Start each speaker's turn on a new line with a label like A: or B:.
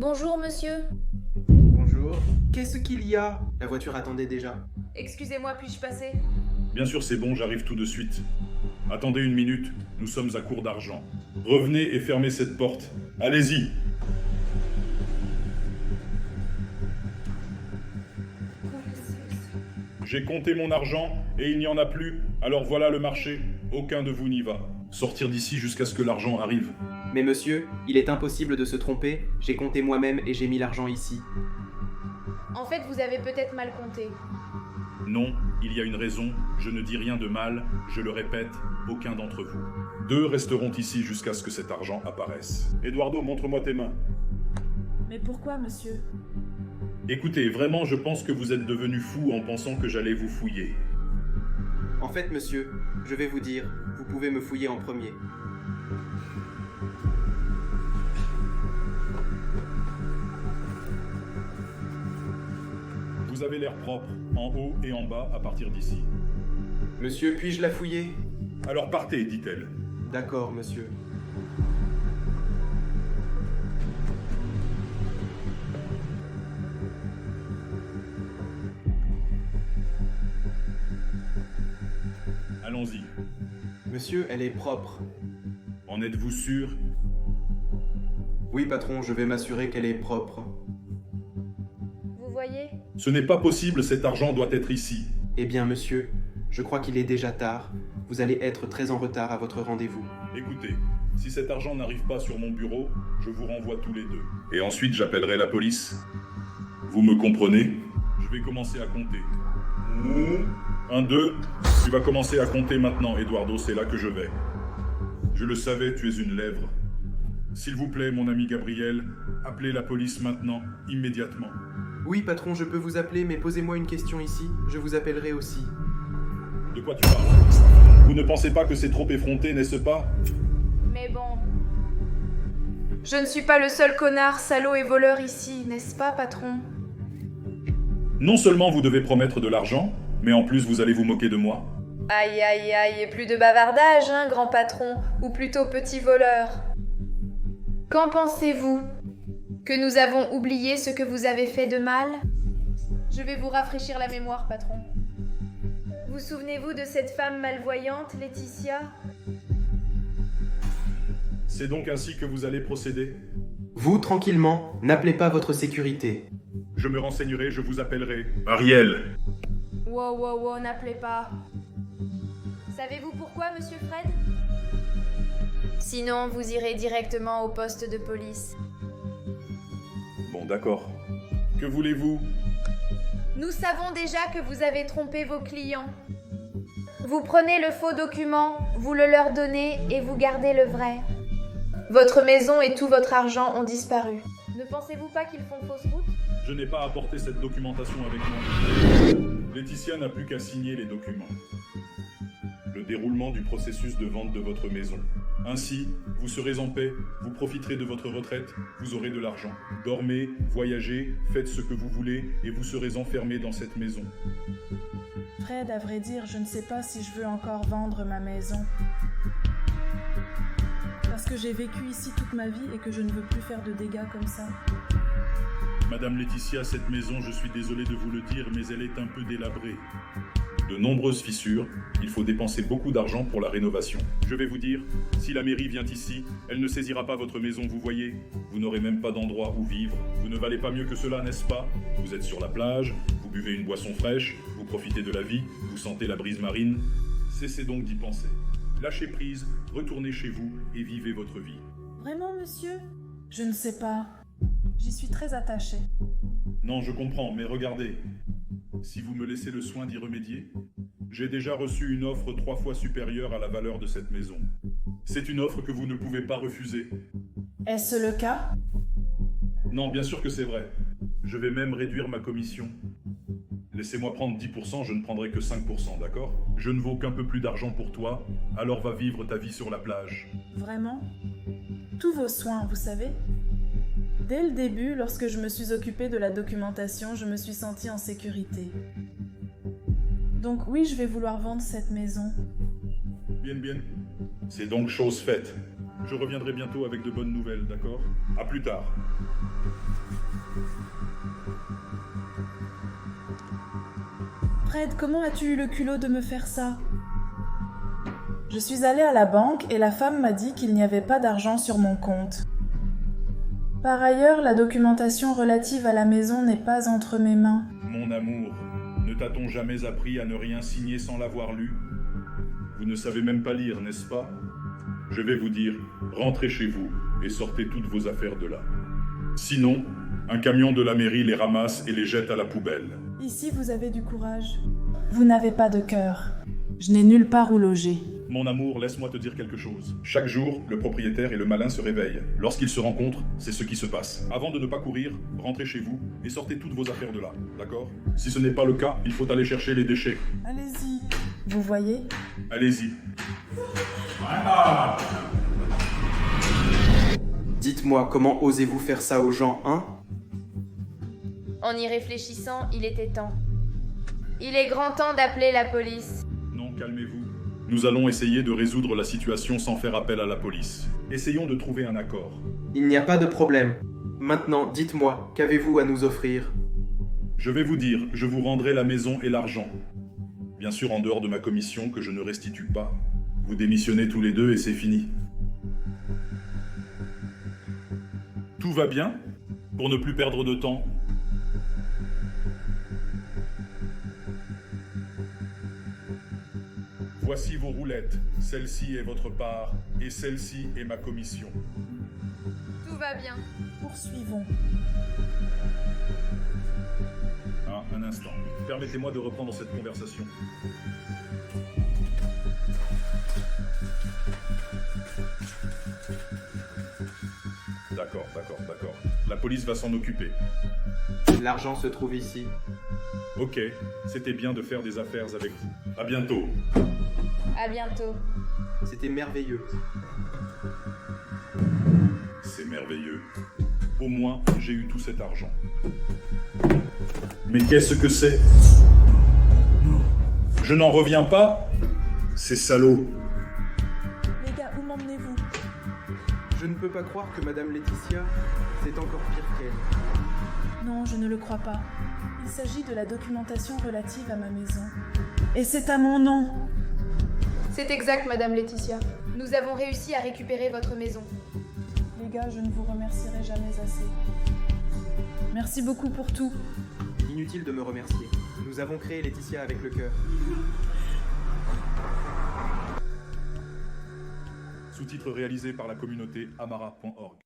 A: Bonjour, monsieur.
B: Bonjour. Qu'est-ce qu'il y a? La voiture attendait déjà.
A: Excusez-moi, puis-je passer?
C: Bien sûr, c'est bon, j'arrive tout de suite. Attendez une minute, nous sommes à court d'argent. Revenez et fermez cette porte. Allez-y. J'ai compté mon argent et il n'y en a plus, alors voilà le marché. Aucun de vous n'y va. Sortir d'ici jusqu'à ce que l'argent arrive.
B: Mais monsieur, il est impossible de se tromper. J'ai compté moi-même et j'ai mis l'argent ici.
A: En fait, vous avez peut-être mal compté.
C: Non, il y a une raison, je ne dis rien de mal, je le répète, aucun d'entre vous. 2 resteront ici jusqu'à ce que cet argent apparaisse. Eduardo, montre-moi tes mains.
D: Mais pourquoi, monsieur?
C: Écoutez, vraiment, je pense que vous êtes devenu fou en pensant que j'allais vous fouiller.
B: En fait, monsieur, je vais vous dire, vous pouvez me fouiller en premier.
C: Vous avez l'air propre, en haut et en bas, à partir d'ici.
B: Monsieur, puis-je la fouiller?
C: Alors partez, dit-elle.
B: D'accord, monsieur.
C: Allons-y.
B: Monsieur, elle est propre.
C: En êtes-vous sûr?
B: Oui, patron, je vais m'assurer qu'elle est propre.
A: Vous voyez?
C: Ce n'est pas possible, cet argent doit être ici.
B: Eh bien, monsieur, je crois qu'il est déjà tard. Vous allez être très en retard à votre rendez-vous.
C: Écoutez, si cet argent n'arrive pas sur mon bureau, je vous renvoie tous les deux. Et ensuite, j'appellerai la police. Vous me comprenez? Je vais commencer à compter. 1, 2, tu vas commencer à compter maintenant, Eduardo, c'est là que je vais. Je le savais, tu es une lèvre. S'il vous plaît, mon ami Gabriel, appelez la police maintenant, immédiatement.
B: Oui, patron, je peux vous appeler, mais posez-moi une question ici. Je vous appellerai aussi.
C: De quoi tu parles? Vous ne pensez pas que c'est trop effronté, n'est-ce pas?
A: Mais bon... Je ne suis pas le seul connard, salaud et voleur ici, n'est-ce pas, patron?
C: Non seulement vous devez promettre de l'argent, mais en plus vous allez vous moquer de moi.
A: Aïe, aïe, aïe, et plus de bavardage, hein, grand patron, ou plutôt petit voleur. Qu'en pensez-vous? Que nous avons oublié ce que vous avez fait de mal? Je vais vous rafraîchir la mémoire, patron. Vous souvenez-vous de cette femme malvoyante, Laetitia?
C: C'est donc ainsi que vous allez procéder?
B: Vous, tranquillement, n'appelez pas votre sécurité.
C: Je me renseignerai, je vous appellerai. Ariel!
A: Wow, wow, wow, n'appelez pas. Savez-vous pourquoi, monsieur Fred? Sinon, vous irez directement au poste de police.
C: Bon, d'accord. Que voulez-vous?
A: Nous savons déjà que vous avez trompé vos clients. Vous prenez le faux document, vous le leur donnez et vous gardez le vrai. Votre maison et tout votre argent ont disparu. Ne pensez-vous pas qu'ils font fausse route?
C: Je n'ai pas apporté cette documentation avec moi. Laetitia n'a plus qu'à signer les documents. Le déroulement du processus de vente de votre maison. Ainsi, vous serez en paix, vous profiterez de votre retraite, vous aurez de l'argent. Dormez, voyagez, faites ce que vous voulez et vous serez enfermé dans cette maison.
D: Fred, à vrai dire, je ne sais pas si je veux encore vendre ma maison. Parce que j'ai vécu ici toute ma vie et que je ne veux plus faire de dégâts comme ça.
C: Madame Laetitia, cette maison, je suis désolé de vous le dire, mais elle est un peu délabrée. De nombreuses fissures, il faut dépenser beaucoup d'argent pour la rénovation. Je vais vous dire, si la mairie vient ici, elle ne saisira pas votre maison, vous voyez. Vous n'aurez même pas d'endroit où vivre. Vous ne valez pas mieux que cela, n'est-ce pas? Vous êtes sur la plage, vous buvez une boisson fraîche, vous profitez de la vie, vous sentez la brise marine. Cessez donc d'y penser. Lâchez prise, retournez chez vous et vivez votre vie.
D: Vraiment, monsieur? Je ne sais pas. J'y suis très attachée.
C: Non, je comprends, mais regardez. Si vous me laissez le soin d'y remédier, j'ai déjà reçu une offre 3 fois supérieure à la valeur de cette maison. C'est une offre que vous ne pouvez pas refuser.
D: Est-ce le cas?
C: Non, bien sûr que c'est vrai. Je vais même réduire ma commission. Laissez-moi prendre 10%, je ne prendrai que 5%, d'accord? Je ne vaux qu'un peu plus d'argent pour toi, alors va vivre ta vie sur la plage.
D: Vraiment? Tous vos soins, vous savez? Dès le début, lorsque je me suis occupée de la documentation, je me suis sentie en sécurité. Donc oui, je vais vouloir vendre cette maison.
C: Bien, bien. C'est donc chose faite. Je reviendrai bientôt avec de bonnes nouvelles, d'accord? À plus tard.
D: Fred, comment as-tu eu le culot de me faire ça? Je suis allée à la banque et la femme m'a dit qu'il n'y avait pas d'argent sur mon compte. Par ailleurs, la documentation relative à la maison n'est pas entre mes mains.
C: Mon amour, ne t'a-t-on jamais appris à ne rien signer sans l'avoir lu? Vous ne savez même pas lire, n'est-ce pas? Je vais vous dire, rentrez chez vous et sortez toutes vos affaires de là. Sinon, un camion de la mairie les ramasse et les jette à la poubelle.
D: Ici, vous avez du courage. Vous n'avez pas de cœur. Je n'ai nulle part où loger.
C: Mon amour, laisse-moi te dire quelque chose. Chaque jour, le propriétaire et le malin se réveillent. Lorsqu'ils se rencontrent, c'est ce qui se passe. Avant de ne pas courir, rentrez chez vous et sortez toutes vos affaires de là, d'accord? Si ce n'est pas le cas, il faut aller chercher les déchets.
D: Allez-y. Vous voyez?
C: Allez-y.
B: Dites-moi, comment osez-vous faire ça aux gens, hein?
A: En y réfléchissant, il était temps. Il est grand temps d'appeler la police.
C: Non, calmez-vous. Nous allons essayer de résoudre la situation sans faire appel à la police. Essayons de trouver un accord.
B: Il n'y a pas de problème. Maintenant, dites-moi, qu'avez-vous à nous offrir?
C: Je vais vous dire, je vous rendrai la maison et l'argent. Bien sûr, en dehors de ma commission que je ne restitue pas. Vous démissionnez tous les deux et c'est fini. Tout va bien? Pour ne plus perdre de temps. Voici vos roulettes. Celle-ci est votre part et celle-ci est ma commission.
A: Tout va bien.
D: Poursuivons.
C: Ah, un instant. Permettez-moi de reprendre cette conversation. D'accord. La police va s'en occuper.
B: L'argent se trouve ici.
C: Ok, c'était bien de faire des affaires avec vous. À bientôt.
A: À bientôt.
B: C'était merveilleux.
C: C'est merveilleux. Au moins, j'ai eu tout cet argent. Mais qu'est-ce que c'est? Je n'en reviens pas? Ces salauds.
D: Les gars, où m'emmenez-vous?
B: Je ne peux pas croire que Madame Laetitia, c'est encore pire qu'elle.
D: Non, je ne le crois pas. Il s'agit de la documentation relative à ma maison. Et c'est à mon nom.
A: C'est exact, Madame Laetitia. Nous avons réussi à récupérer votre maison.
D: Les gars, je ne vous remercierai jamais assez. Merci beaucoup pour tout.
B: Inutile de me remercier. Nous avons créé Laetitia avec le cœur.
C: Sous-titres réalisés par la communauté amara.org.